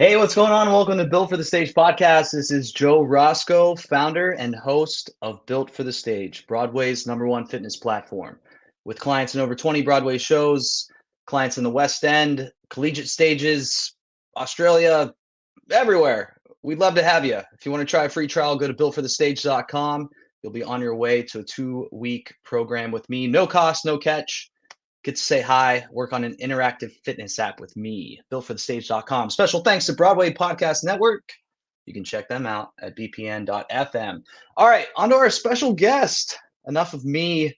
Hey, what's going on? Welcome to Built for the Stage podcast. This is Joe Roscoe, founder and host of Built for the Stage, Broadway's #1 fitness platform. With clients in over 20 Broadway shows, clients in the West End, collegiate stages, Australia, everywhere. We'd love to have you. If you want to try a free trial, go to builtforthestage.com. You'll be on your way to a 2-week program with me. No cost, no catch. Get to say hi, work on an interactive fitness app with me, builtforthestage.com. Special thanks to Broadway Podcast Network. You can check them out at bpn.fm. All right, on to our special guest. Enough of me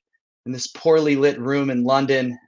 in this poorly lit room in London,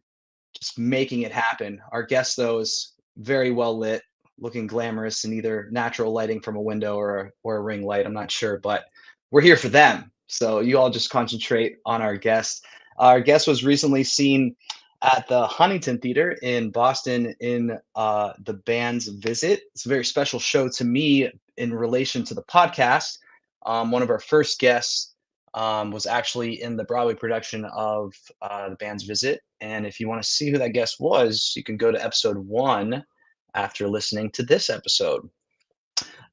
just making it happen. Our guest, though, is very well lit, looking glamorous in either natural lighting from a window or a ring light. I'm not sure, but we're here for them. So you all just concentrate on our guest. Our guest was recently seen at the Huntington Theater in Boston in the band's Visit. It's a very special show to me in relation to the podcast. One of our first guests was actually in the Broadway production of the band's Visit. And if you want to see who that guest was, you can go to episode 1 after listening to this episode.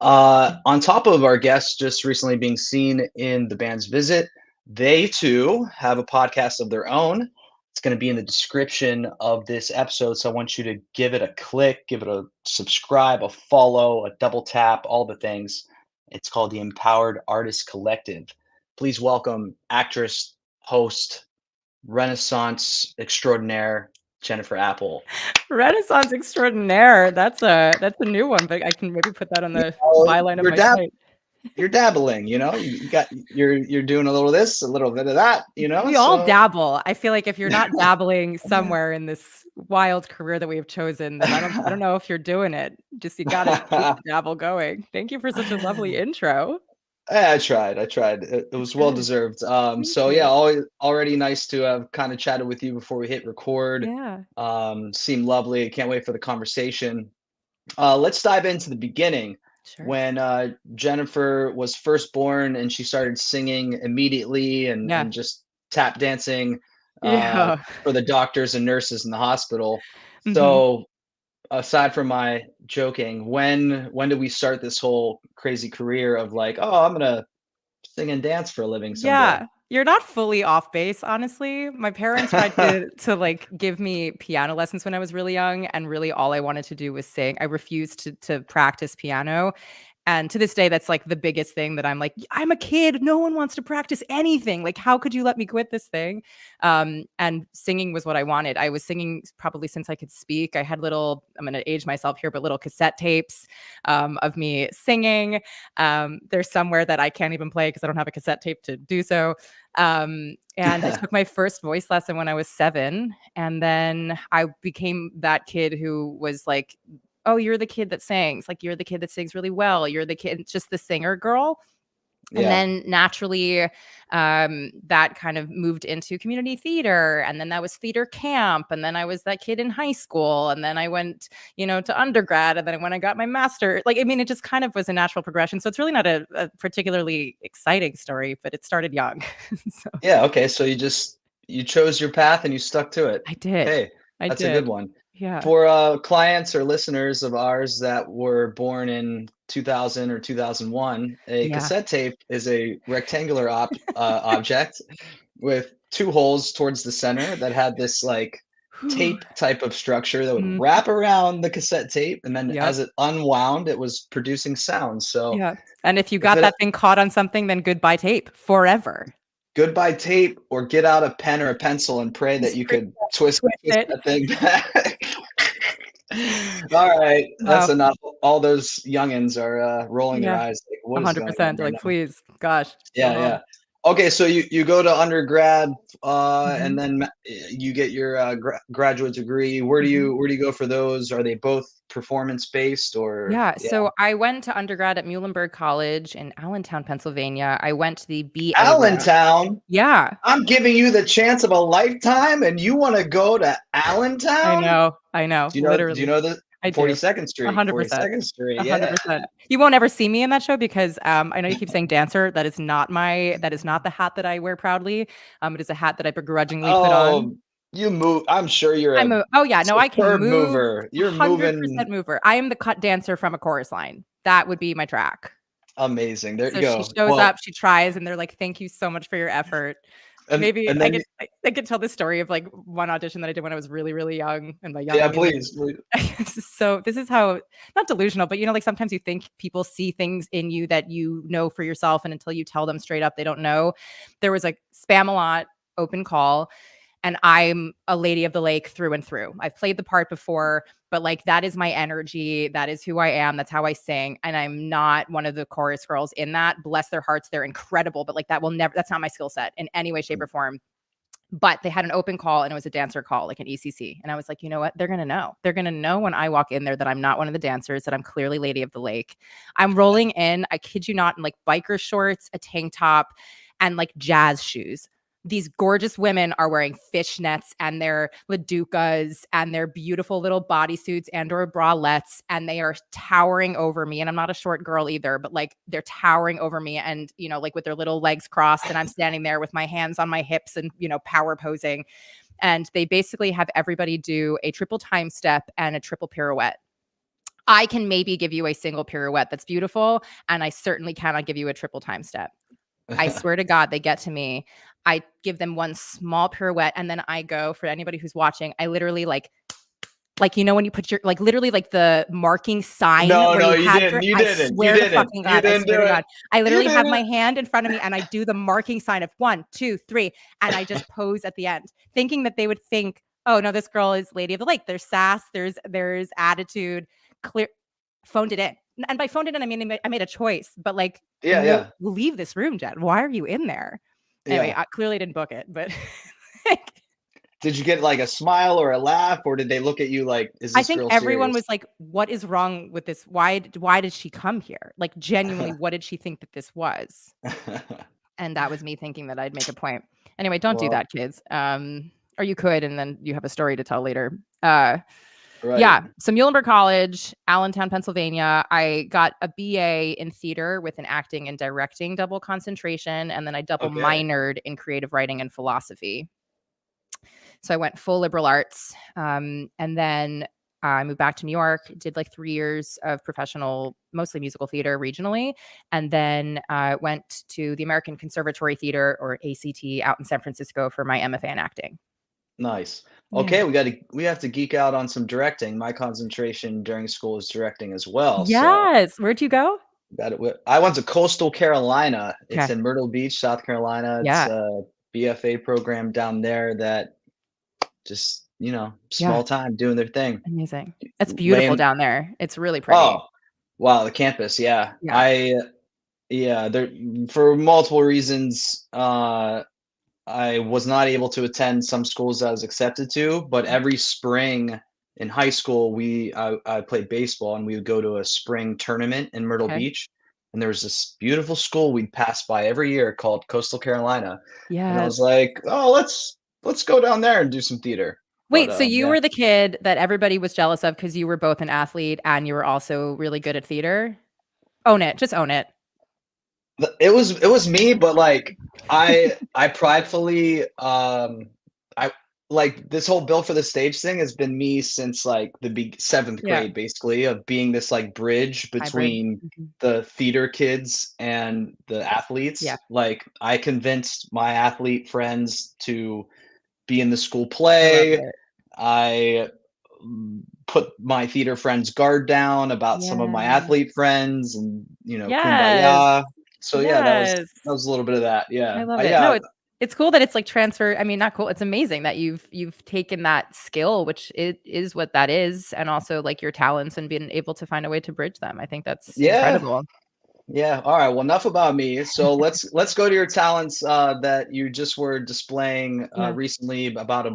On top of our guests just recently being seen in the band's Visit, they too have a podcast of their own. It's going to be in the description of this episode. So I want you to give it a click, give it a subscribe, a follow, a double tap, all the things. It's called the Empowered Artist Collective. Please welcome actress, host, Renaissance extraordinaire, Jennifer Apple. Renaissance extraordinaire. That's a new one, but I can maybe put that on the byline of my site. You're dabbling, you're doing a little of this, a little bit of that, We all dabble. I feel like if you're not dabbling somewhere in this wild career that we have chosen, then I don't know if you're doing it. Just you gotta keep the dabble going. Thank you for such a lovely intro. I tried. It was well deserved. So yeah, already nice to have kind of chatted with you before we hit record. Yeah. Seemed lovely. Can't wait for the conversation. Let's dive into the beginning. Sure. When Jennifer was first born and she started singing immediately and just tap dancing for the doctors and nurses in the hospital. So aside from my joking, when did we start this whole crazy career of like, oh, I'm gonna sing and dance for a living someday? Yeah, you're not fully off base, honestly. My parents tried to like give me piano lessons when I was really young, and really all I wanted to do was sing. I refused to practice piano. And to this day, that's like the biggest thing that I'm like, I'm a kid. No one wants to practice anything. Like, how could you let me quit this thing? And singing was what I wanted. I was singing probably since I could speak. I had little, I'm going to age myself here, but little cassette tapes of me singing. There's somewhere that I can't even play because I don't have a cassette tape to do so. And I took my first voice lesson when I was 7. And then I became that kid who was like, oh, you're the kid that sings. Like, you're the kid that sings really well. You're the kid, just the singer girl. And then naturally, that kind of moved into community theater. And then that was theater camp. And then I was that kid in high school. And then I went, to undergrad. And then when I got my master, it just kind of was a natural progression. So it's really not a particularly exciting story, but it started young. Yeah. Okay. So you chose your path and you stuck to it. I did. Hey, that's a good one. Yeah. For clients or listeners of ours that were born in 2000 or 2001, a cassette tape is a rectangular object with 2 holes towards the center that had this like tape type of structure that would wrap around the cassette tape, and then as it unwound, it was producing sound. So yeah, and if you got that thing caught on something, then goodbye tape forever. Goodbye tape, or get out a pen or a pencil and pray that you could twist that thing back. All right, that's enough. All those youngins are rolling their eyes like, what is 100%. Like, please, gosh. Yeah. Okay, so you go to undergrad, and then you get your graduate degree. Where do you go for those? Are they both performance based or? Yeah, so I went to undergrad at Muhlenberg College in Allentown, Pennsylvania. I went to the BA. Allentown? Yeah. I'm giving you the chance of a lifetime, and you want to go to Allentown? I know. Do you know the 42nd Street? 100%. 42nd Street. 100%. You won't ever see me in that show because I know you keep saying dancer. That is not the hat that I wear proudly. It is a hat that I begrudgingly put on. You move. I'm sure you're a Oh yeah, no, I can superb move. mover. You're 100% moving mover. I am the cut dancer from a chorus line. That would be my track. amazing. There you So she go. shows Well, up, she tries, and they're like, "Thank you so much for your effort." Maybe and then I could tell the story of like one audition that I did when I was really, really young in my yeah, young years. please, please. So this is how, not delusional, but like sometimes you think people see things in you that you know for yourself, and until you tell them straight up, they don't know. There was a Spamalot open call, and I'm a lady of the lake through and through. I've played the part before, but like that is my energy. That is who I am. That's how I sing. And I'm not one of the chorus girls in that. Bless their hearts. They're incredible, but like that will never, that's not my skill set in any way, shape, or form. But they had an open call and it was a dancer call, like an ECC. And I was like, you know what? They're going to know. They're going to know when I walk in there that I'm not one of the dancers, that I'm clearly Lady of the Lake. I'm rolling in, I kid you not, in like biker shorts, a tank top, and like jazz shoes. These gorgeous women are wearing fishnets and their laducas and their beautiful little bodysuits and or bralettes, and they are towering over me. And I'm not a short girl either, but like they're towering over me, and like with their little legs crossed, and I'm standing there with my hands on my hips and power posing. And they basically have everybody do a triple time step and a triple pirouette. I can maybe give you a single pirouette that's beautiful, and I certainly cannot give you a triple time step. I swear to God, they get to me. I give them one small pirouette, and then I go, for anybody who's watching, I literally like when you put your literally like the marking sign No, where no, you you had didn't. You I didn't. You swear to didn't. fucking You God, I didn't swear do to it. God. I You literally have my didn't. hand in front of me and I do the marking sign of 1, 2, 3, and I just pose at the end, thinking that they would think, oh no, this girl is Lady of the Lake. There's sass, there's attitude, clear. Phoned it in. And by phoned it in, I mean I made a choice, but like, Yeah, no, yeah, leave this room, Jen. Why are you in there? Anyway, yeah. I clearly didn't book it, but Did you get like a smile or a laugh, or did they look at you like, "Is I this think girl everyone serious?" was like, "What is wrong with this? Why did she come here? Like, genuinely, what did she think that this was?" And that was me thinking that I'd make a point. Anyway, don't do Well, that, kids. Or you could, and then you have a story to tell later. right. Yeah. So Muhlenberg College, Allentown, Pennsylvania. I got a BA in theater with an acting and directing double concentration, and then I double Okay. minored in creative writing and philosophy. So I went full liberal arts. And then I moved back to New York, did like 3 years of professional, mostly musical theater regionally, and then went to the American Conservatory Theater, or ACT, out in San Francisco for my MFA in acting. Nice. Yeah. Okay, we have to geek out on some directing. My concentration during school is directing as well, so Yes. Where'd you go? got it. I went to Coastal Carolina. It's Okay. in Myrtle Beach, South Carolina. It's Yeah. a BFA program down there that just, Yeah. small time doing their thing. Amazing. It's beautiful Laying down there. It's really pretty. Oh, wow, the campus, yeah. Yeah. Yeah, there for multiple reasons, I was not able to attend some schools I was accepted to, but every spring in high school, I played baseball and we would go to a spring tournament in Myrtle Okay. Beach. And there was this beautiful school we'd pass by every year called Coastal Carolina. And I was Yes. like, oh, let's go down there and do some theater. But Wait, so you yeah. were the kid that everybody was jealous of because you were both an athlete and you were also really good at theater? Own it. Just own it. It was me, but like I pridefully I like this whole built for the stage thing has been me since like seventh Yeah. grade, basically, of being this like bridge Hybrid. between Mhm. the theater kids and the Yeah. athletes. Like I convinced my athlete friends to be in the school I love play. it. I put my theater friends guard down about some of my Yeah. athlete friends and, Yes. kumbaya. So yeah, that was Yes. that was a little bit of that. I Yeah. love it. No, Yeah. it's cool that it's like transfer. I mean, not cool. It's amazing that you've taken that skill, which it is what that is, and also like your talents and being able to find a way to bridge them. I think that's Yeah. incredible. Yeah. All right. Well, enough about me. So let's go to your talents that you just were displaying Yeah. recently about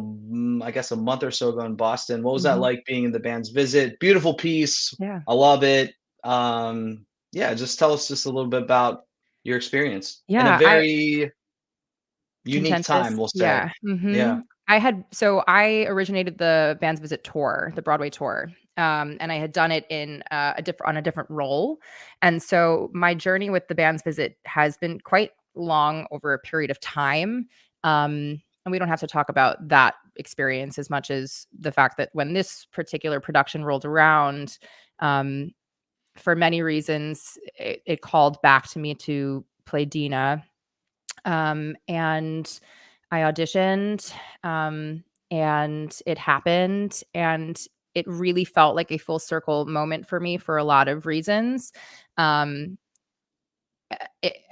I guess a month or so ago in Boston. What was that Mhm. like being in the band's visit? Beautiful piece. Yeah. I love it. Yeah, just tell us just a little bit about your experience in a Yeah. I very unique Contentious. time, we'll say. Yeah. Yeah. Mhm. I originated the Band's Visit tour, the Broadway tour, and I had done it in, on a different role, and so my journey with the Band's Visit has been quite long over a period of time. and we don't have to talk about that experience as much as the fact that when this particular production rolled around, for many reasons, it called back to me to play Dina. And I auditioned, and it happened. And it really felt like a full circle moment for me for a lot of reasons. Um,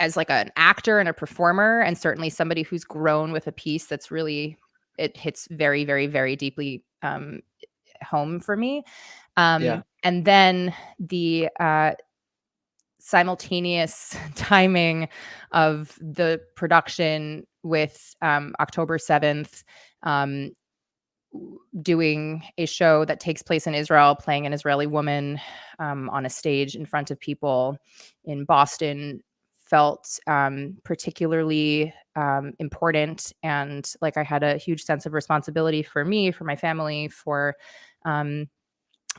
as like an actor and a performer, and certainly somebody who's grown with a piece that's really, it hits very, very, very deeply home for me. Yeah. And then the simultaneous timing of the production with October 7th, um, doing a show that takes place in Israel, playing an Israeli woman on a stage in front of people in Boston, felt particularly important. And like I had a huge sense of responsibility for me, for my family, for um,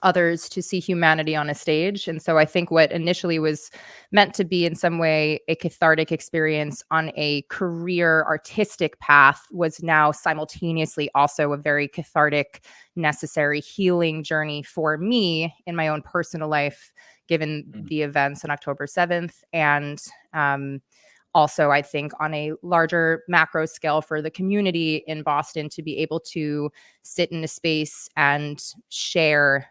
others to see humanity on a stage. And so I think what initially was meant to be in some way a cathartic experience on a career artistic path was now simultaneously also a very cathartic, necessary healing journey for me in my own personal life, given the events on October 7th. And also, I think on a larger macro scale for the community in Boston to be able to sit in a space and share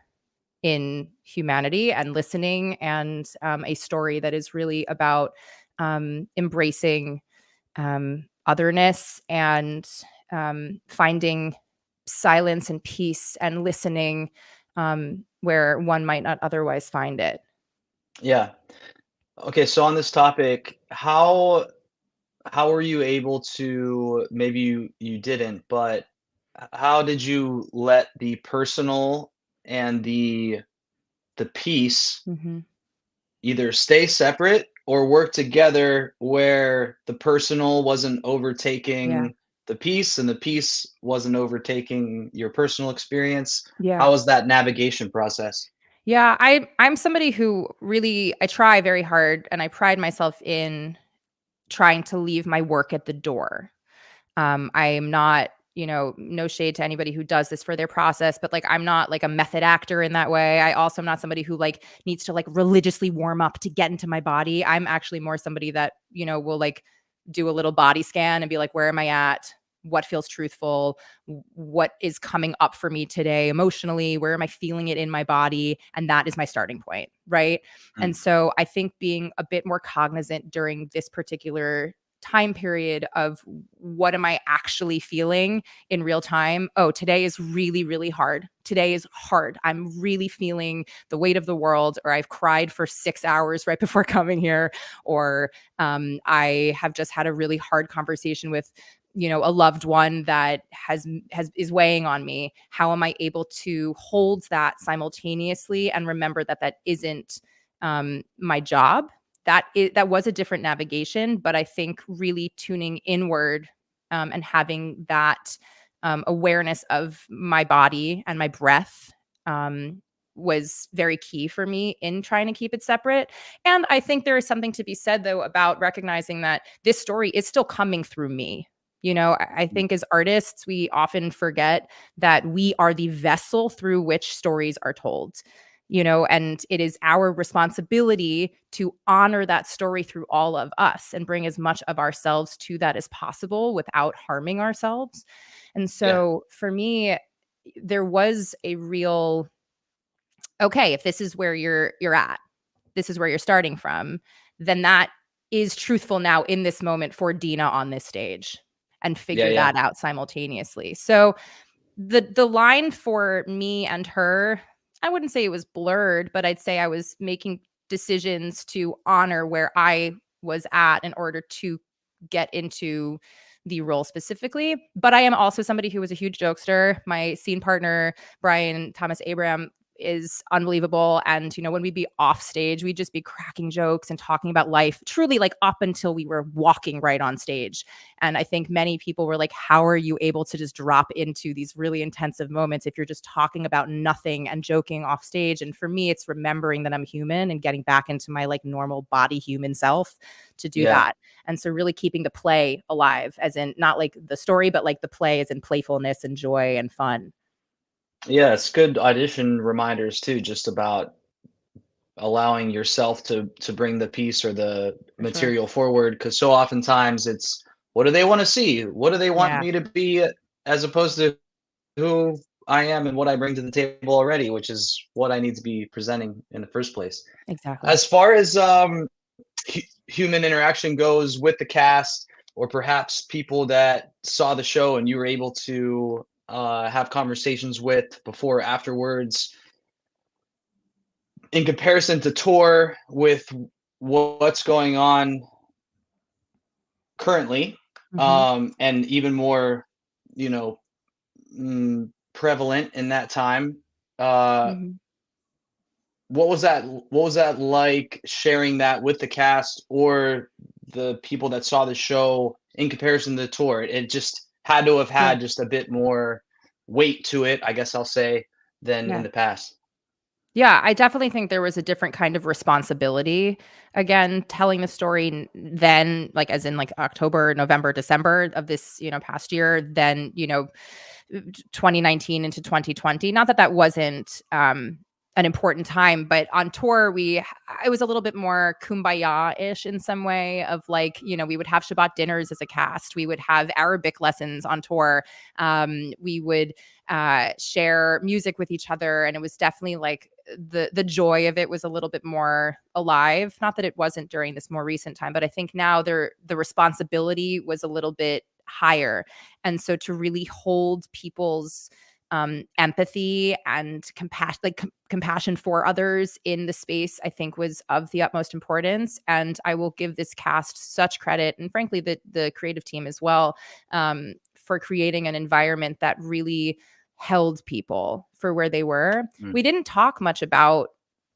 in humanity and listening, and a story that is really about embracing otherness and finding silence and peace and listening where one might not otherwise find it. Yeah. Okay, so on this topic, how were you able to, maybe you didn't, but how did you let the personal and the piece Mm-hmm. either stay separate or work together where the personal wasn't Yeah. overtaking the piece and the piece wasn't overtaking your personal experience? Yeah. How was that navigation process? Yeah, I'm somebody who really, I try very hard and I pride myself in trying to leave my work at the door. I am not, no shade to anybody who does this for their process, but like I'm not like a method actor in that way. I also am not somebody who like needs to like religiously warm up to get into my body. I'm actually more somebody that, will like do a little body scan and be like, where am I at? What feels truthful? What is coming up for me today emotionally? Where am I feeling it in my body? And that is my starting point. Right. And Mm, so I think being a bit more cognizant during this particular time period of what am I actually feeling in real time? Oh, today is really, really hard. Today is hard. I'm really feeling the weight of the world, or I've cried for 6 hours right before coming here, or I have just had a really hard conversation with a loved one that has is weighing on me. How am I able to hold that simultaneously and remember that that isn't my job? That was a different navigation, but I think really tuning inward and having that awareness of my body and my breath was very key for me in trying to keep it separate. And I think there is something to be said, though, about recognizing that this story is still coming through me. I mm, think as artists, we often forget that we are the vessel through which stories are told. And it is our responsibility to honor that story through all of us and bring as much of ourselves to that as possible without harming ourselves. And yeah, so for me, there was a real, okay, if this is where you're at, this is where you're starting from, then that is truthful now in this moment for Dina on this stage, and yeah, figure yeah, that out simultaneously. So the line for me and her, I wouldn't say it was blurred, but I'd say I was making decisions to honor where I was at in order to get into the role specifically. But I am also somebody who was a huge jokester. My scene partner, Brian Thomas Abraham, is unbelievable. And, when we'd be off stage, we'd just be cracking jokes and talking about life, truly like up until we were walking right on stage. And I think many people were like, how are you able to just drop into these really intensive moments if you're just talking about nothing and joking off stage? And for me, it's remembering that I'm human and getting back into my like normal body human self to do Yeah. that. And so really keeping the play alive, as in not like the story, but like the play as in playfulness and joy and fun. Yeah, it's good audition reminders too, just about allowing yourself to bring the piece or the For sure. material forward. Because so oftentimes it's, what do they want to see? What do they want Yeah, me to be, as opposed to who I am and what I bring to the table already, which is what I need to be presenting in the first place. exactly. As far as human interaction goes with the cast, or perhaps people that saw the show and you were able to have conversations with before or afterwards, in comparison to tour with what's going on currently, Hmm. and even more, you know, prevalent in that time. Uh, Hmm. what was that like, sharing that with the cast or the people that saw the show in comparison to the tour? It just had to have Yeah. had just a bit more weight to it, I guess I'll say, than in Yeah. the past. Yeah, I definitely think there was a different kind of responsibility. Again, telling the story then, like as in like October, November, December of this, past year, then, 2019 into 2020. Not that that wasn't an important time, but on tour, I was a little bit more kumbaya-ish in some way of like, we would have Shabbat dinners as a cast. We would have Arabic lessons on tour. We would share music with each other. And it was definitely like the joy of it was a little bit more alive. Not that it wasn't during this more recent time, but I think now the responsibility was a little bit higher. And so to really hold people's empathy and compassion, like compassion for others in the space, I think was of the utmost importance. And I will give this cast such credit, and frankly, the creative team as well, for creating an environment that really held people for where they were. Mm. We didn't talk much about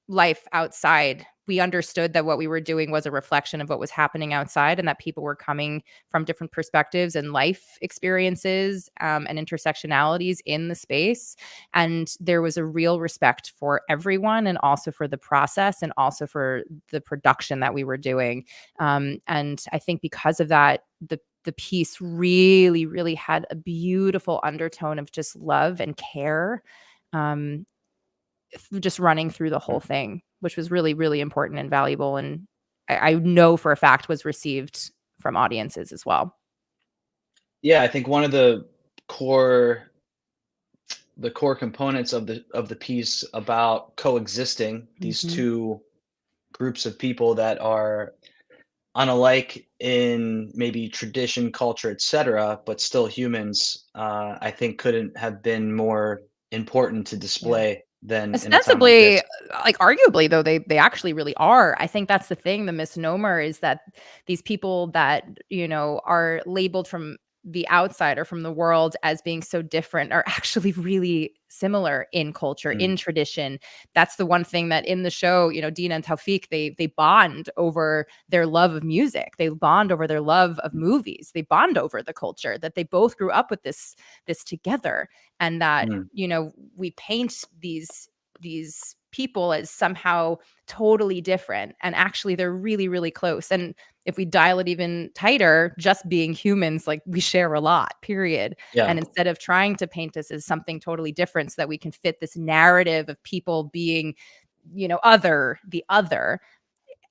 life outside. We understood that what we were doing was a reflection of what was happening outside, and that people were coming from different perspectives and life experiences, and intersectionalities in the space. And there was a real respect for everyone, and also for the process, and also for the production that we were doing. And I think because of that, the piece really, really had a beautiful undertone of just love and care, um, just running through the whole Mm. thing, which was really, really important and valuable. And I know for a fact was received from audiences as well. Yeah, I think one of the core components of the piece about coexisting these Mhm. two groups of people that are unalike in maybe tradition, culture, etc., but still humans, I think couldn't have been more important to Yeah. display than in a time like Ostensibly, this. like, arguably, though, they actually really are. I think that's the thing, the misnomer is that these people that, are labeled from the outside or from the world as being so different are actually really similar in culture, Mm, in tradition. That's the one thing that in the show, Dina and Taufik, they bond over their love of music. They bond over their love of movies. They bond over the culture, that they both grew up with this together. And that, mm, we paint these people as somehow totally different, and actually they're really, really close. And if we dial it even tighter, just being humans, like, we share a lot, period. yeah, And instead of trying to paint us as something totally different so that we can fit this narrative of people being, the other,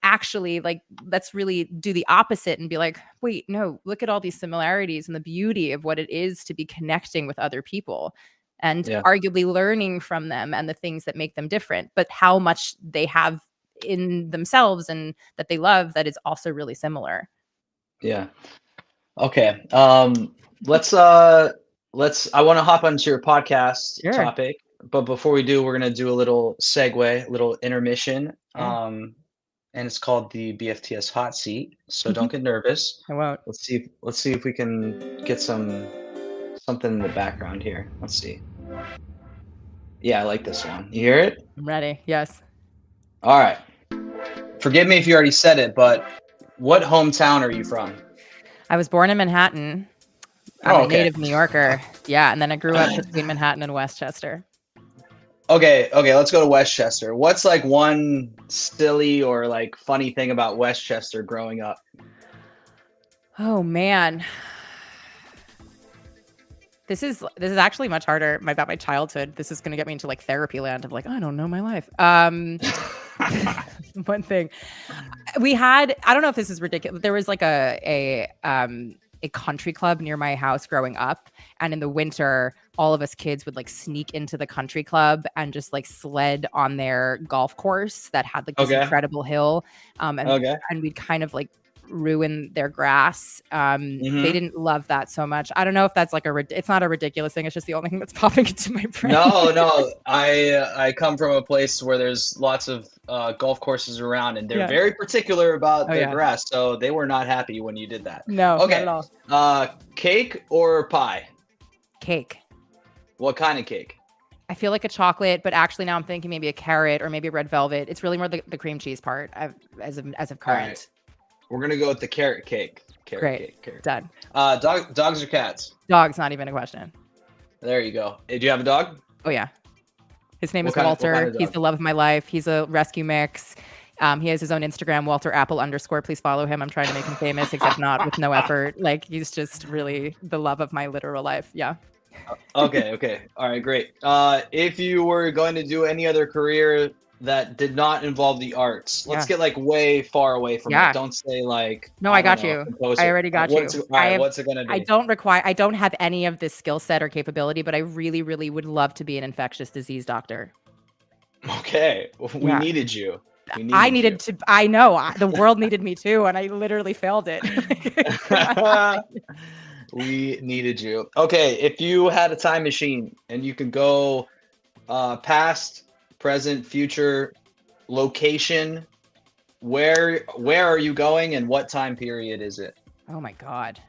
actually, like, let's really do the opposite and be like, wait, no, look at all these similarities and the beauty of what it is to be connecting with other people, and yeah, arguably learning from them and the things that make them different, but how much they have in themselves and that they love that is also really similar. yeah. Okay. Let's I want to hop onto your podcast Sure. topic, but before we do, we're gonna do a little segue, a little intermission. Yeah. And it's called the BFTS hot seat. So don't get nervous. I won't. Let's see if we can get something in the background here. Let's see. Yeah, I like this one. You hear it? I'm ready. Yes. All right. Forgive me if you already said it, but what hometown are you from? I was born in Manhattan. I'm Oh, a okay. native New Yorker. Yeah, and then I grew up between Manhattan and Westchester. Okay, let's go to Westchester. What's like one silly or like funny thing about Westchester growing up? Oh man. This is actually much harder about my childhood. This is gonna get me into like therapy land of like, I don't know my life. One thing. I don't know if this is ridiculous. There was like a country club near my house growing up, and in the winter all of us kids would like sneak into the country club and just like sled on their golf course that had like this Okay. incredible hill, and Okay. we'd kind of like ruin their grass. They Hmm. didn't love that so much. I don't know if that's like it's not a ridiculous thing, it's just the only thing that's popping into my brain. No. I come from a place where there's lots of golf courses around, and they're Yeah. very particular about Oh their yeah. grass. So they were not happy when you did that. No, not Okay. at all. Cake or pie? Cake. What kind of cake? I feel like a chocolate, but actually now I'm thinking maybe a carrot or maybe a red velvet. It's really more the cream cheese part as of All right. current. We're gonna go with the carrot cake. Carrot Great. cake. Carrot. Done. Dogs or cats? Dog's not even a question. There you go. Do you have a dog? Oh yeah. His name What is kind Walter. of He's dog? the love of my life. He's a rescue mix. He has his own Instagram, Walter Apple _ Please follow him. I'm trying to make him famous, except not with no effort. Like he's just really the love of my literal life. Yeah. Okay. All right, great. If you were going to do any other career that did not involve the arts, let's Yeah. get like way far away from Yeah. it. Don't say like No, I don't got know, you. composer. I already got you. All right, what's it gonna be? I don't have any of this skill set or capability, but I really, really would love to be an infectious disease doctor. Okay, we Yeah. needed you. We I needed needed to, I know the world needed me too, and I literally failed it. you. We needed you. Okay, if you had a time machine and you could go past, present, future, location, where are you going and what time period is it? Oh my God.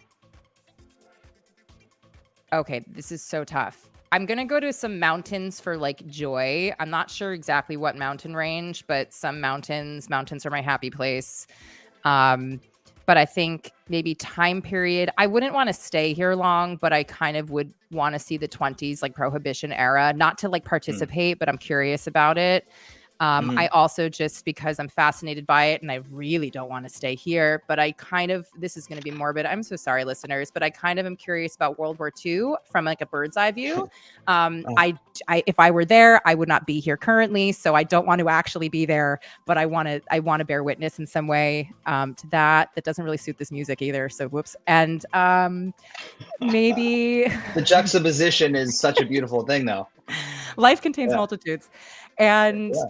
Okay, this is so tough. I'm gonna go to some mountains for like joy. I'm not sure exactly what mountain range, but some mountains. Mountains are my happy place. Um, but I think maybe time period. I wouldn't want to stay here long, but I kind of would want to see the 20s, like Prohibition era. Not to like Hmm. participate, but I'm curious about it. I Mhm. also just because I'm fascinated by it and I really don't want to stay here, but I kind of, this is going to be morbid. I'm so sorry, listeners, but I kind of am curious about World War II from like a bird's eye view. Oh, If I were there, I would not be here currently, so I don't want to actually be there, but I want to bear witness in some way to that. That doesn't really suit this music either, so whoops. And maybe the juxtaposition is such a beautiful thing, though. life contains Yeah, multitudes, and yeah.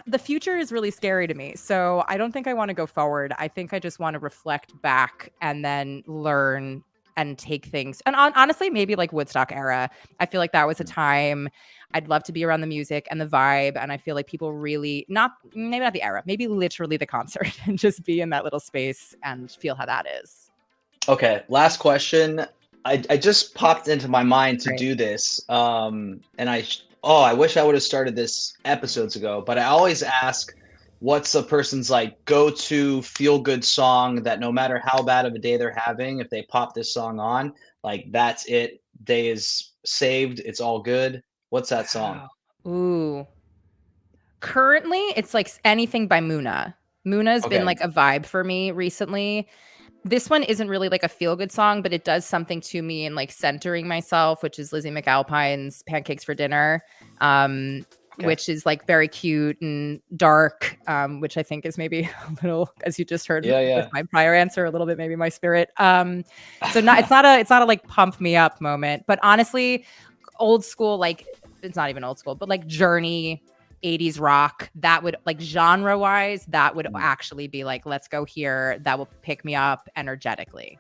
the future is really scary to me. So I don't think I want to go forward. I think I just want to reflect back and then learn and take things. And honestly, maybe like Woodstock era. I feel like that was a time I'd love to be around the music and the vibe. And I feel like people really not maybe not the era, maybe literally the concert and just be in that little space and feel how that is. Okay, last question. I just popped into my mind to Great. do this, and I wish I would have started this episodes ago. But I always ask, what's a person's like go-to feel-good song that no matter how bad of a day they're having, if they pop this song on, like that's it. Day is saved. It's all good. What's that song? Wow. Ooh. Currently, it's like anything by Muna. Muna's been Okay. like a vibe for me recently. This one isn't really like a feel good song, but it does something to me in like centering myself, which is Lizzie McAlpine's Pancakes for Dinner, Okay. which is like very cute and dark, which I think is maybe a little, as you just heard Yeah, with yeah. my prior answer, a little bit maybe my spirit. So not it's not a like pump me up moment, but honestly, old school, like it's not even old school, but like Journey, 80s rock, that would like genre wise, that would Mm. actually be like, let's go here. That will pick me up energetically.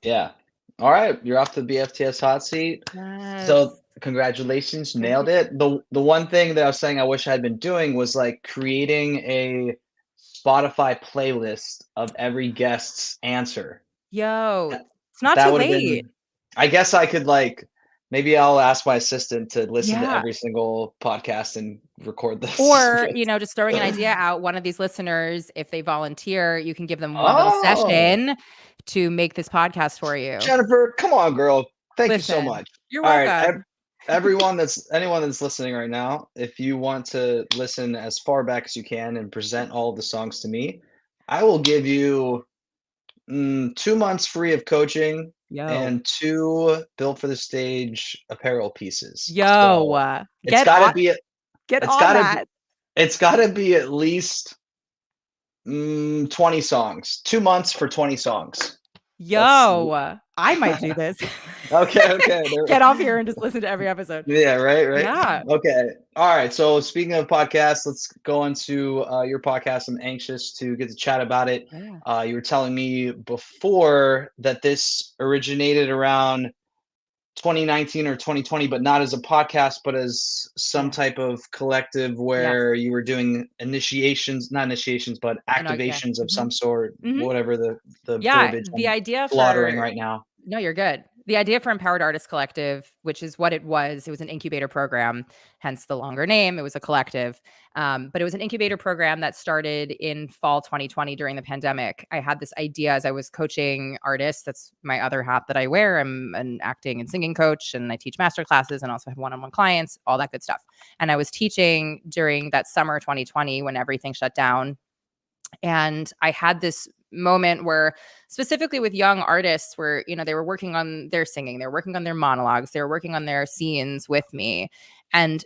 Yeah. All right, you're off the BFTS hot seat. Yes. So congratulations, Thank you. nailed it. The one thing that I was saying I wish I had been doing was like creating a Spotify playlist of every guest's answer. Yo, That it's not that too would have late. been I guess I could like Maybe I'll ask my assistant to listen to Yeah. every single podcast and record this. Or, just throwing an idea out, one of these listeners, if they volunteer, you can give them one little Oh, session to make this podcast for you. Jennifer, come on, girl. Thank you so Listen, much. you're All right, welcome. anyone that's listening right now, if you want to listen as far back as you can and present all of the songs to me, I will give you 2 months free of coaching Yo. and two built for the stage apparel pieces. So Yo, it's gotta be get it's on gotta be that. it's gotta be at least 20 songs. 2 months for 20 songs. That's Yo, I might do this. okay. Get off here and just listen to every episode. Yeah, right. Yeah. Okay. All right. So speaking of podcasts, let's go into your podcast. I'm anxious to get to chat about it. Yeah. You were telling me before that this originated around 2019 or 2020, but not as a podcast, but as some Yes. type of collective Yes. where you were doing not initiations, but I know, yeah. activations of some sort, Mhm. whatever the Yeah, verbiage the I'm idea slaughtering for right now. No, you're good. The idea for Empowered Artist Collective, which is what it was an incubator program, hence the longer name. It was a collective. But it was an incubator program that started in fall 2020 during the pandemic. I had this idea as I was coaching artists. That's my other hat that I wear. I'm an acting and singing coach, and I teach master classes and also have one-on-one clients, all that good stuff. And I was teaching during that summer 2020 when everything shut down. And I had this moment where specifically with young artists where they were working on their singing, they were working on their monologues, they were working on their scenes with me, and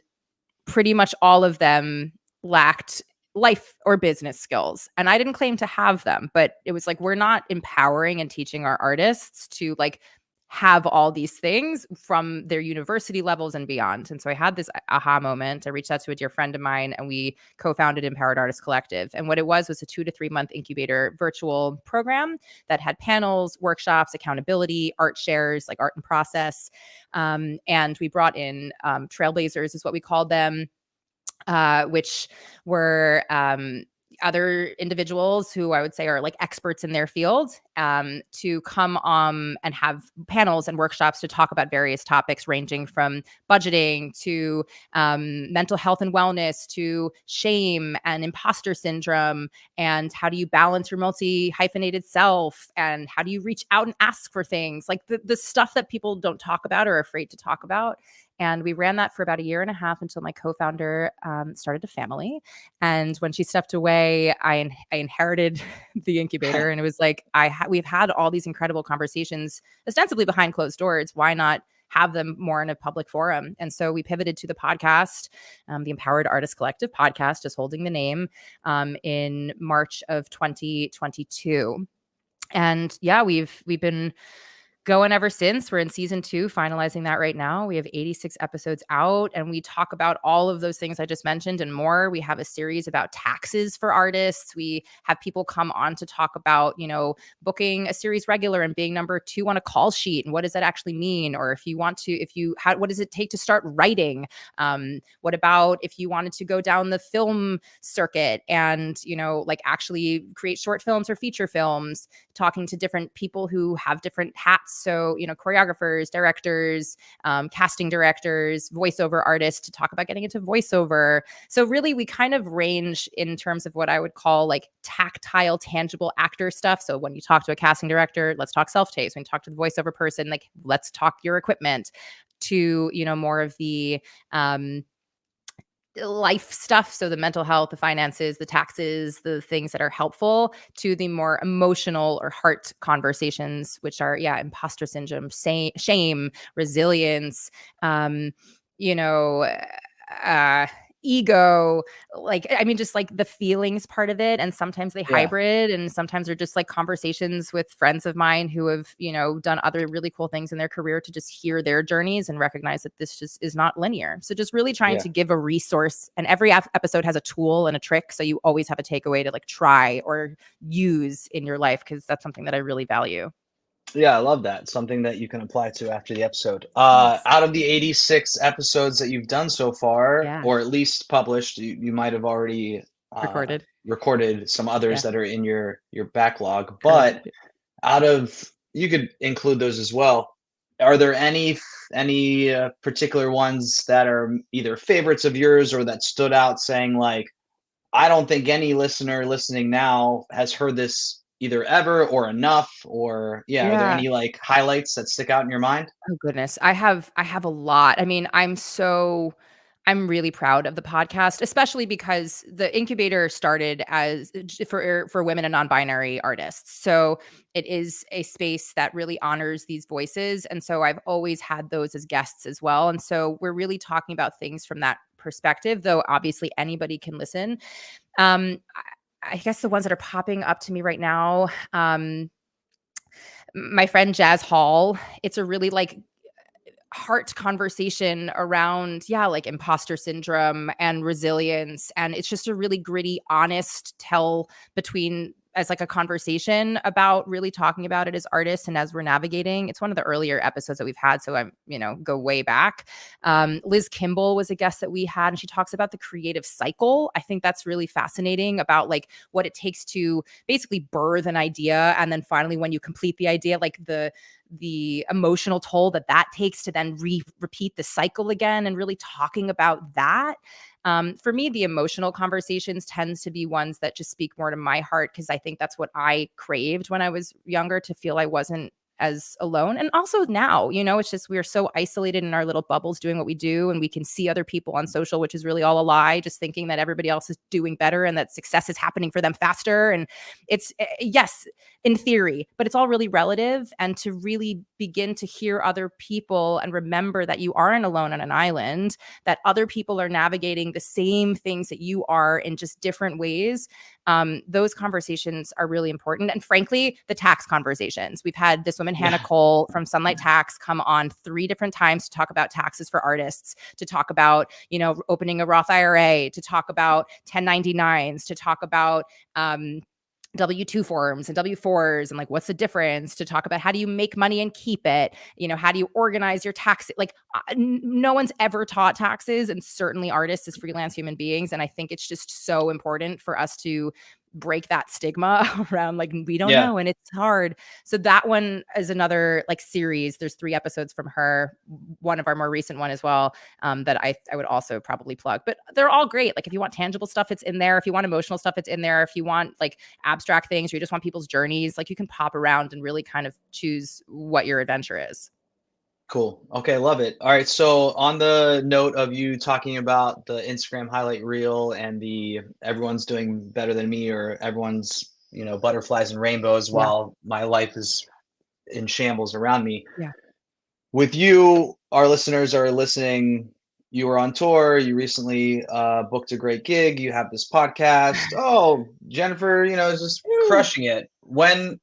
pretty much all of them lacked life or business skills. And I didn't claim to have them, but it was like we're not empowering and teaching our artists to have all these things from their university levels and beyond. And so I had this aha moment. I reached out to a dear friend of mine and we co-founded Empowered Artist Collective. And what it was a 2 to 3 month incubator virtual program that had panels, workshops, accountability, art shares, like art and process. And we brought in trailblazers is what we called them, which were other individuals who I would say are like experts in their field, to come and have panels and workshops to talk about various topics ranging from budgeting to mental health and wellness to shame and imposter syndrome, and how do you balance your multi-hyphenated self, and how do you reach out and ask for things, like the stuff that people don't talk about or are afraid to talk about. And we ran that for about 1.5 years until my co-founder started a family. And when she stepped away, I inherited the incubator, and it was like we've had all these incredible conversations, ostensibly behind closed doors. Why not have them more in a public forum? And so we pivoted to the podcast, the Empowered Artist Collective podcast, just holding the name, in March of 2022. And yeah, we've been going ever since. We're in season 2, finalizing that right now. We have 86 episodes out, and we talk about all of those things I just mentioned and more. We have a series about taxes for artists. We have people come on to talk about, booking a series regular and being number 2 on a call sheet, and what does that actually mean? Or what does it take to start writing? What about if you wanted to go down the film circuit and, actually create short films or feature films, talking to different people who have different hats. So, choreographers, directors, casting directors, voiceover artists, to talk about getting into voiceover. So really, we kind of range in terms of what I would call like tactile, tangible actor stuff. So when you talk to a casting director, let's talk self-tapes. When you talk to the voiceover person, like, let's talk your equipment, to, more of the life stuff, so the mental health, the finances, the taxes, the things that are helpful, to the more emotional or heart conversations, which are imposter syndrome, shame, resilience, you know ego, just like the feelings part of it. And sometimes they Yeah. hybrid, and sometimes they're just like conversations with friends of mine who have done other really cool things in their career, to just hear their journeys and recognize that this just is not linear. So just really trying Yeah. to give a resource, and every episode has a tool and a trick, so you always have a takeaway to like try or use in your life, because that's something that I really value. Yeah, I love that. Something that you can apply to after the episode. Yes. Out of the 86 episodes that you've done so far, Yeah. or at least published, you might have already recorded some others Yeah. that are in your backlog. But Correct. you could include those as well. Are there any any particular ones that are either favorites of yours or that stood out, saying like, I don't think any listener listening now has heard this either ever or enough, or yeah, are there Yeah. any like highlights that stick out in your mind? Oh goodness. I have a lot. I mean, I'm really proud of the podcast, especially because the incubator started as for women and non-binary artists. So it is a space that really honors these voices. And so I've always had those as guests as well. And so we're really talking about things from that perspective, though obviously anybody can listen. I guess the ones that are popping up to me right now, my friend Jazz Hall, it's a really like heart conversation around like imposter syndrome and resilience, and it's just a really gritty honest tell between as like a conversation about really talking about it as artists and as we're navigating. It's one of the earlier episodes that we've had, so I'm go way back. Liz Kimball was a guest that we had, and she talks about the creative cycle. I think that's really fascinating about like what it takes to basically birth an idea, and then finally when you complete the idea, like the emotional toll that takes to then repeat the cycle again, and really talking about that. For me, the emotional conversations tends to be ones that just speak more to my heart, because I think that's what I craved when I was younger, to feel I wasn't as alone. And also now, it's just we're so isolated in our little bubbles doing what we do, and we can see other people on social, which is really all a lie, just thinking that everybody else is doing better and that success is happening for them faster. And it's yes, in theory, but it's all really relative. And to really begin to hear other people and remember that you aren't alone on an island, that other people are navigating the same things that you are in just different ways. Those conversations are really important. And frankly, the tax conversations. We've had this woman, Hannah Cole from Sunlight Tax, come on 3 different times to talk about taxes for artists, to talk about, opening a Roth IRA, to talk about 1099s, to talk about W-2 forms and W-4s and like what's the difference, to talk about how do you make money and keep it, how do you organize your tax, like no one's ever taught taxes, and certainly artists as freelance human beings. And I think it's just so important for us to break that stigma around like we don't Yeah. know and it's hard. So that one is another like series. There's 3 episodes from her, one of our more recent one as well, that I would also probably plug. But they're all great. Like if you want tangible stuff, it's in there. If you want emotional stuff, it's in there. If you want like abstract things, or you just want people's journeys, like you can pop around and really kind of choose what your adventure is. Cool. Okay, love it. All right, so on the note of you talking about the Instagram highlight reel and the everyone's doing better than me, or everyone's, butterflies and rainbows Yeah. while my life is in shambles around me. Yeah. With you, our listeners are listening. You were on tour. You recently booked a great gig. You have this podcast. Oh, Jennifer, is just crushing it. When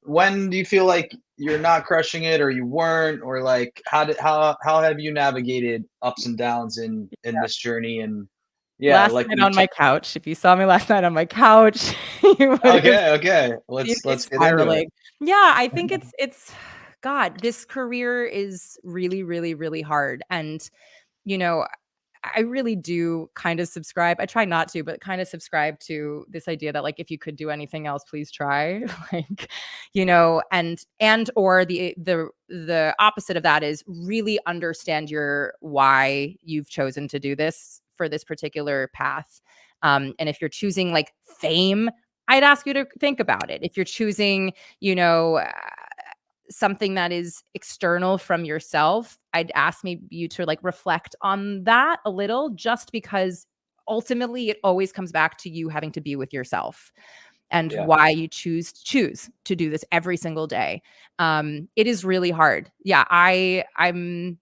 do you feel like you're not crushing it, or you weren't, or like how have you navigated ups and downs in this journey? And yeah, Last like night on my couch. If you saw me last night on my couch, you would have okay. seen me Let's get into it. spiraling. Yeah, I think it's God, this career is really, really, really hard. And, you know, I really do kind of subscribe. I try not to, but kind of subscribe to this idea that like if you could do anything else, please try. Like, and or the opposite of that is really understand your why you've chosen to do this for this particular path. And if you're choosing like fame, I'd ask you to think about it. If you're choosing, you know, something that is external from yourself, I'd ask maybe you to like reflect on that a little, just because ultimately it always comes back to you having to be with yourself and Yeah. why you choose to do this every single day. It is really hard. Yeah, I'm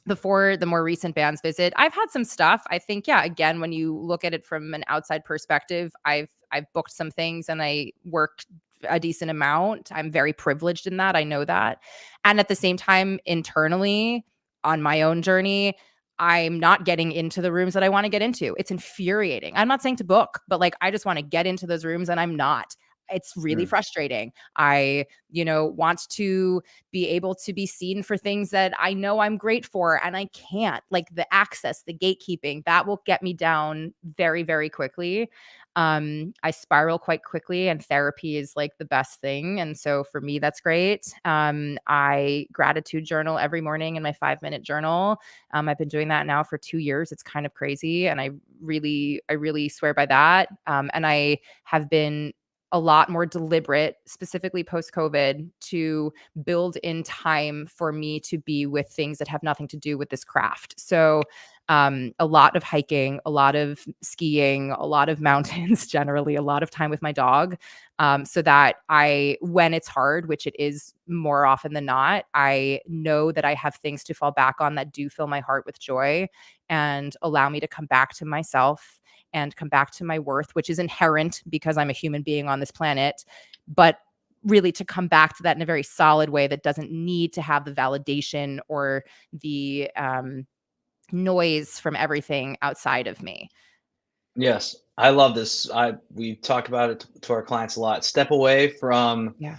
before the more recent bands visit, I've had some stuff. I think, yeah, again, when you look at it from an outside perspective, I've booked some things and I worked a decent amount. I'm very privileged in that. I know that. And at the same time, internally on my own journey, I'm not getting into the rooms that I want to get into. It's infuriating. I'm not saying to book, but like I just want to get into those rooms and I'm not. It's really Mm. frustrating. I, want to be able to be seen for things that I know I'm great for and I can't. Like the access, the gatekeeping, that will get me down very, very quickly. I spiral quite quickly, and therapy is like the best thing. And so for me, that's great. I gratitude journal every morning in my 5-minute journal. I've been doing that now for 2 years. It's kind of crazy. And I really swear by that. And I have been a lot more deliberate, specifically post COVID, to build in time for me to be with things that have nothing to do with this craft. So, a lot of hiking, a lot of skiing, a lot of mountains, generally, a lot of time with my dog. So that when it's hard, which it is more often than not, I know that I have things to fall back on that do fill my heart with joy and allow me to come back to myself and come back to my worth, which is inherent because I'm a human being on this planet, but really to come back to that in a very solid way that doesn't need to have the validation or the noise from everything outside of me. Yes, I love this. We talk about it to our clients a lot. Step away from Yeah.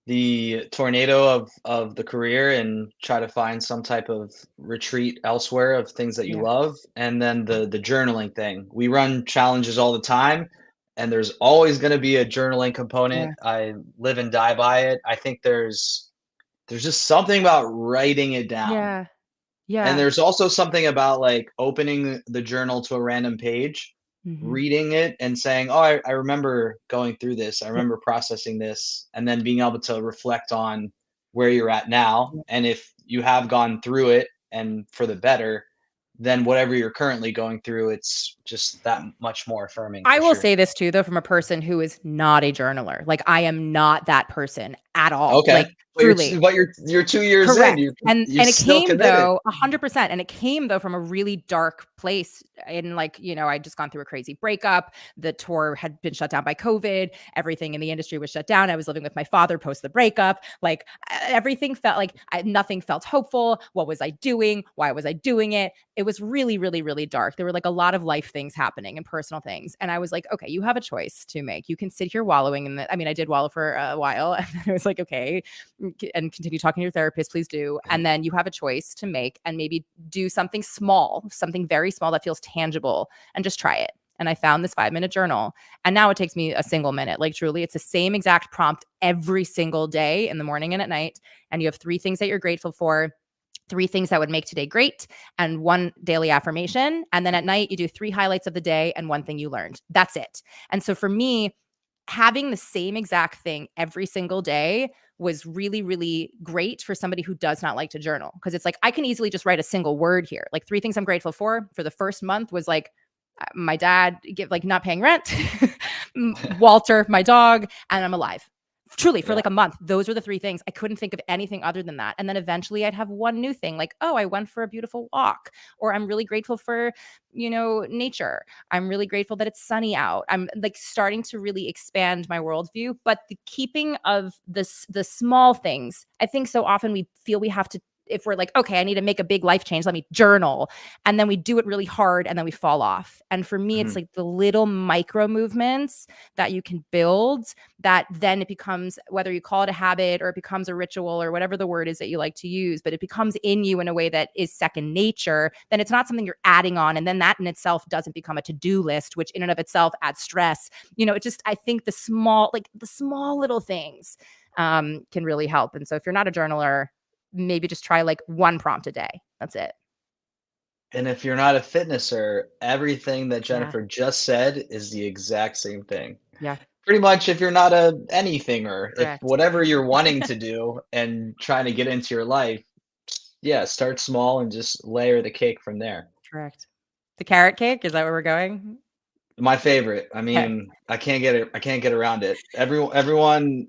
the tornado of the career and try to find some type of retreat elsewhere of things that you Yeah. love. And then the journaling thing. We run challenges all the time, and there's always going to be a journaling component. Yeah. I live and die by it. I think there's just something about writing it down. Yeah. And Yeah. there's also something about, like, opening the journal to a random page, Mhm. reading it and saying, "Oh, I remember going through this. I Yeah. remember processing this," and then being able to reflect on where you're at now, Yeah. and if you have gone through it and for the better, then whatever you're currently going through, it's just that much more affirming I for will sure. say this too, though, from a person who is not a journaler. Like, I am not that person at all. Okay. Like, truly. But you're 2 years in, Correct, you're and it still came committed. though 100%, and it came though from a really dark place in, like, I'd just gone through a crazy breakup, the tour had been shut down by COVID, everything in the industry was shut down, I was living with my father post the breakup, like, everything felt like nothing felt hopeful, what was I doing? Why was I doing it? It was really, really, really dark. There were, like, a lot of life things happening and personal things, and I was like, "Okay, you have a choice to make. You can sit here wallowing in the." I mean, I did wallow for a while, and then I was like, "Okay, and continue talking to your therapist, please do." And then you have a choice to make and maybe do something small, something very small that feels tangible, and just try it. And I found this 5-minute journal. And now it takes me a single minute. Like, truly, it's the same exact prompt every single day in the morning and at night. And you have 3 things that you're grateful for, 3 things that would make today great, and 1 daily affirmation. And then at night, you do 3 highlights of the day and 1 thing you learned. That's it. And so for me, having the same exact thing every single day was really, really great for somebody who does not like to journal. Cause it's like, I can easily just write a single word here. Like, 3 things I'm grateful for the first month was like, my dad not paying rent, Walter, my dog, and I'm alive. Truly, for Yeah. like a month, those were the 3 things. I couldn't think of anything other than that. And then eventually I'd have 1 new thing like, oh, I went for a beautiful walk, or I'm really grateful for, nature. I'm really grateful that it's sunny out. I'm like starting to really expand my worldview. But the keeping of the small things, I think so often we feel we have to, if we're like, okay, I need to make a big life change, let me journal. And then we do it really hard and then we fall off. And for me, it's Mhm. like the little micro movements that you can build that then it becomes, whether you call it a habit or it becomes a ritual or whatever the word is that you like to use, but it becomes in you in a way that is second nature, then it's not something you're adding on. And then that in itself doesn't become a to-do list, which in and of itself adds stress. It just, I think the small little things can really help. And so if you're not a journaler, maybe just try like 1 prompt a day. That's it. And if you're not a fitnesser, everything that Yeah. Jennifer just said is the exact same thing. Yeah. Pretty much if you're not a anythinger, if Correct. whatever you're wanting to do and trying to get into your life, yeah, start small and just layer the cake from there. Correct. The carrot cake, is that where we're going? My favorite. I Okay. mean, I can't get around it. Everyone,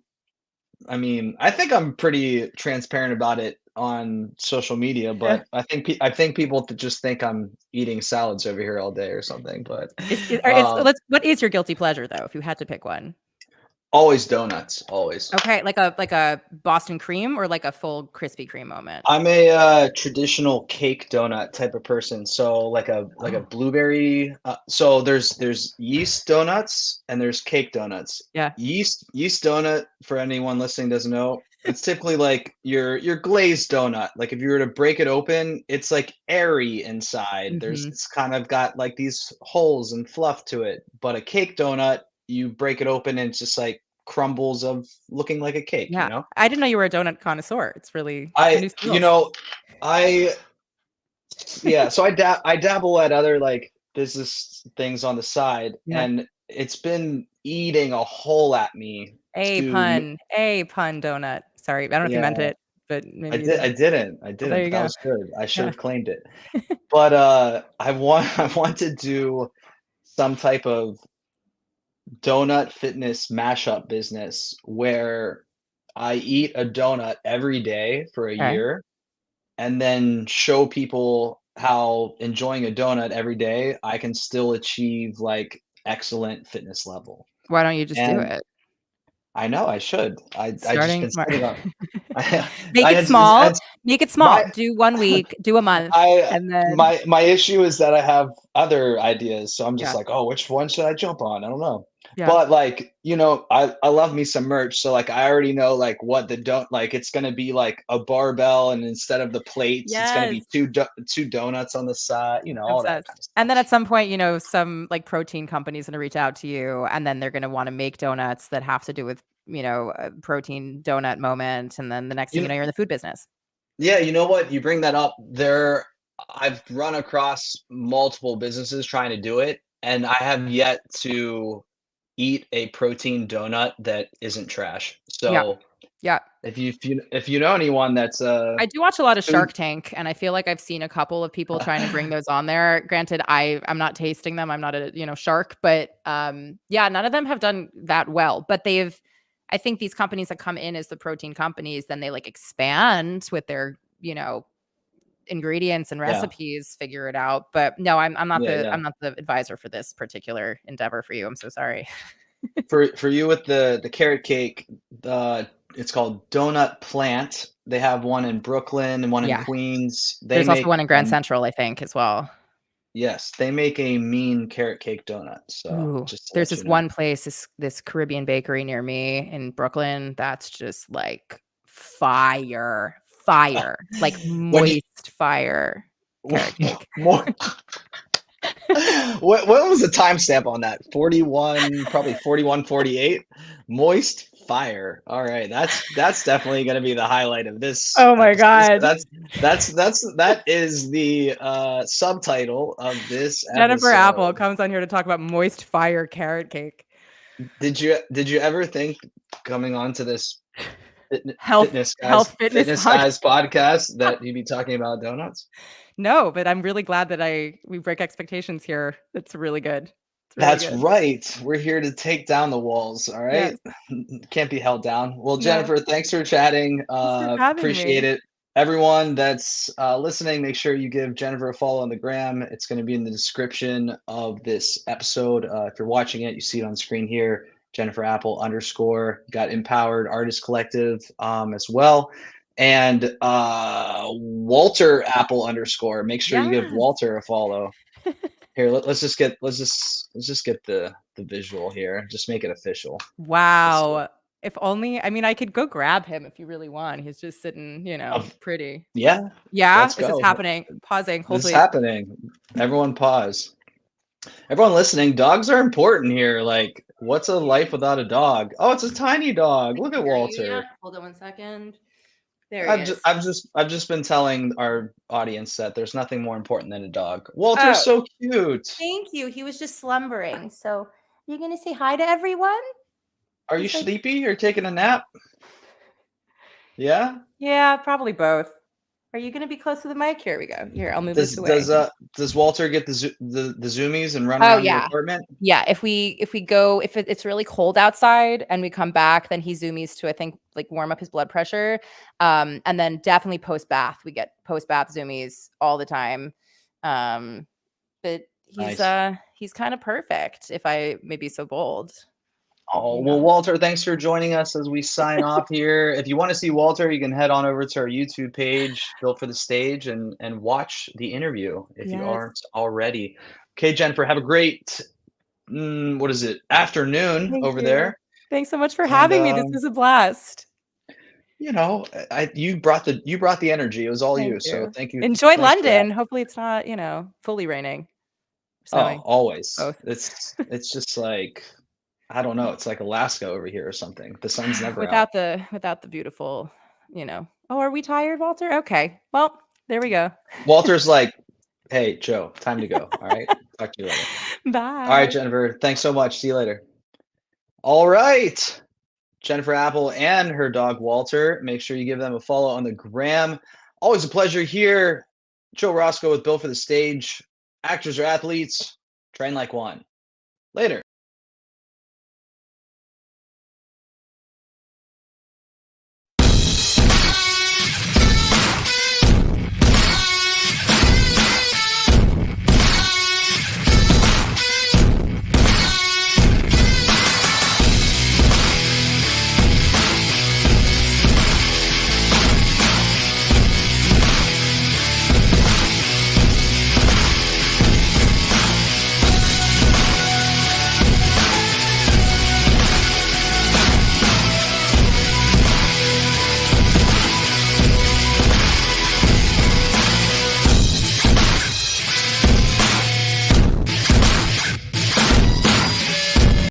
I mean, I think I'm pretty transparent about it on social media, but I think people just think I'm eating salads over here all day or something, but Is or it's um let's what is your guilty pleasure though, if you had to pick one? Always donuts, always. Okay, like a Boston cream or like a full Krispy Kreme moment? I'm a traditional cake donut type of person. So like a Oh, blueberry. So there's yeast donuts and there's cake donuts. yeah. Yeast donut, for anyone listening doesn't know, it's typically like your glazed donut. Like if you were to break it open, it's like airy inside. Mhm. It's kind of got like these holes and fluff to it. But a cake donut, you break it open and it's just like crumbles of looking like a cake, you Yeah. know? I didn't know you were a donut connoisseur. It's really I new you skills. know, I yeah, so I dabble at other, like, business things on the side, Yeah. and it's been eating a hole at me A to m pun. A pun donut. Sorry, I don't know if you meant yeah, it, but maybe you did. I Well, there didn't, you but that go. was good. I should Yeah. have claimed it. But, I want to do some type of donut fitness mashup business where I eat a donut every day for a Okay. year, and then show people how enjoying a donut every day, I can still achieve like excellent fitness level. Why don't you just do And it? I know I should. I just Starting been tomorrow. sitting on. I, Make I it it's, small. it's Make it my small. Do 1 week, do a month, I and then my issue is that I have other ideas, so I'm just yeah. like, oh, which one should I jump on? I don't know. Yeah. But like, I love me some merch, so like I already know like what the don't like it's gonna be like a barbell, and instead of the plates, it's gonna Yes. be two donuts on the side, all that kind Obsessed. of And then stuff. at some point, some like protein company's gonna reach out to you, and then they're gonna wanna make donuts that have to do with, a protein donut moment, and then the next thing You you know, you're in the food business. Yeah, you know what? You bring that up. I've run across multiple businesses trying to do it, and I have yet to eat a protein donut that isn't trash. Yeah. So Yeah. if you know anyone that's I do watch a lot of food, Shark Tank, and I feel like I've seen a couple of people trying to bring those on there. Granted, I'm not tasting them. I'm not a, shark, but yeah, none of them have done that well. But I think these companies that come in as the protein companies, then they like expand with their, ingredients and yeah, recipes, figure it out. But no, I'm not yeah, the yeah. I'm not the advisor for this particular endeavor for you. I'm so sorry. For you with the carrot cake, it's called Donut Plant. They have one in Brooklyn and one in Yeah. Queens. They There's also make one in Grand Central, I think, as well. yes, they make a mean carrot cake donut. So Ooh, just to there's let this you know. one place, this Caribbean bakery near me in Brooklyn that's just like fire, like When you moist fire carrot cake. more what was the timestamp on that? 41, probably 41, 48. Moist fire. All right, that's definitely going to be the highlight of this Oh my episode. god. That is the subtitle of this Jennifer Apple episode. comes on here to talk about moist fire carrot cake. Did you ever think coming on to this Health health fitness fitness podcast. guys podcast that you'd be talking about donuts? No, but I'm really glad that we break expectations here. It's really good. It's really That's good. right. We're here to take down the walls, all right? Yes. Can't be held down. Well, No. Jennifer, thanks for chatting. Thanks for having Appreciate me. it. Everyone that's listening, make sure you give Jennifer a follow on the gram. It's going to be in the description of this episode. If you're watching it, you see it on screen here. Jennifer Apple _ got Empowered Artist Collective as well. And Walter Apple _ make sure you give Yes. Walter a follow. Here, let's just get the visual here. Just make it official. Let's see. Wow. If only I mean, I could go grab him if you really want. He's just sitting, Of pretty. Yeah, Yeah? let's Is this go. happening? Pausing. Hold, This is please. happening. Everyone pause. Everyone listening, dogs are important here. Like, what's a life without a dog? Oh, it's a tiny dog. I Look can at hear you, yeah. Walter. Hold on one second. There he I've just is. I've just I've just been telling our audience that there's nothing more important than a dog. Walter's Oh, so cute. thank you. He was just slumbering. So, you gonna say hi to everyone? Are you Just like sleepy or taking a nap? Yeah? yeah, probably both. Are you gonna be close to the mic? Here we go. Here, I'll move this Does away. does does Walter get the zoomies and run Oh, around your yeah. apartment? Yeah, if we go if it's really cold outside and we come back, then he zoomies to, I think, like, warm up his blood pressure, and then definitely post-bath. We get post-bath zoomies all the time, but Nice. he's kinda perfect, if I may be so bold. Oh, you well, know. Walter, thanks for joining us as we sign off here. If you want to see Walter, you can head on over to our YouTube page, Built for the Stage, and watch the interview if you Yes. aren't already. Okay, Jennifer, have a great, what is it, afternoon Thank over you. there. Thanks so much for And having me. This was a blast. you brought the energy. It was all Thank you. So you. thank you. Enjoy Thanks for that. London. Hopefully it's not, fully raining, Oh, snowing, always. both. It's just like, I don't know. It's like Alaska over here or something. The sun's never out. Without the beautiful, Oh, are we tired, Walter? Okay. Well, there we go. Walter's like, hey, Joe, time to go. All right. Talk to you later. All right, Bye. Jennifer. Thanks so much. See you later. All right. Jennifer Apple and her dog Walter. Make sure you give them a follow on the gram. Always a pleasure here. Joe Roscoe with Built for the Stage. Actors or athletes, train like one. Later.